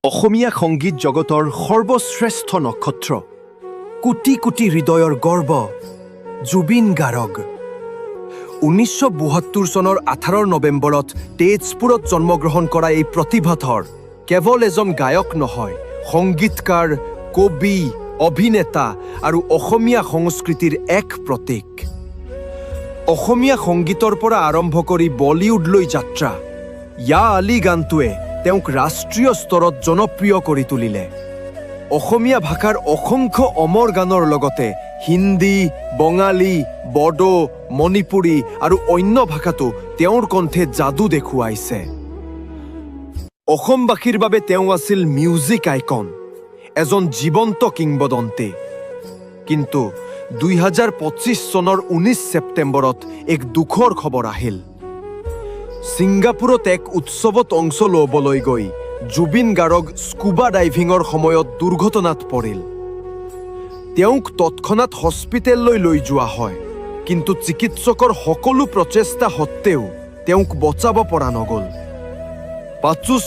অসমীয়া সংগীত জগতৰ সৰ্বশ্ৰেষ্ঠ নক্ষত্ৰ কোটি কোটি হৃদয়ৰ গৰ্ব জুবিন গাৰ্গ 1972 চনৰ 18 নৱেম্বৰত তেজপুৰত জন্মগ্ৰহণ কৰা এই প্ৰতিভাধৰ কেৱল এজন গায়ক নহয়, সংগীতকাৰ, কবি, অভিনেতা আৰু অসমীয়া সংস্কৃতিৰ এক প্ৰতীক। অসমীয়া সংগীতৰ পৰা আৰম্ভ কৰি বলিউডলৈ যাত্ৰা, য়া আলী গানটোৱে তেওঁক ৰাষ্ট্ৰীয় স্তৰত জনপ্ৰিয় কৰি তুলিলে। অসমীয়া ভাষাৰ অসংখ্য অমৰ গানৰ লগতে হিন্দী, বঙালী, বড়ো, মণিপুৰী আৰু অন্য ভাষাতো তেওঁৰ কণ্ঠে যাদু দেখুৱাইছে। অসমবাসীৰ বাবে তেওঁ আছিল মিউজিক আইকন, এজন জীৱন্ত কিংবদন্তি। কিন্তু 2025 চনৰ 19 ছেপ্টেম্বৰত এক দুখৰ খবৰ আহিল। ছিংগাপুৰত এক উৎসৱত অংশ ল'বলৈ গৈ জুবিন গাৰ্গ স্কুবা ডাইভিঙৰ সময়ত দুৰ্ঘটনাত পৰিল। তেওঁক তৎক্ষণাৎ হস্পিটেললৈ লৈ যোৱা হয়, কিন্তু চিকিৎসকৰ সকলো প্ৰচেষ্টা সত্ত্বেও তেওঁক বচাব পৰা নগ'ল। 25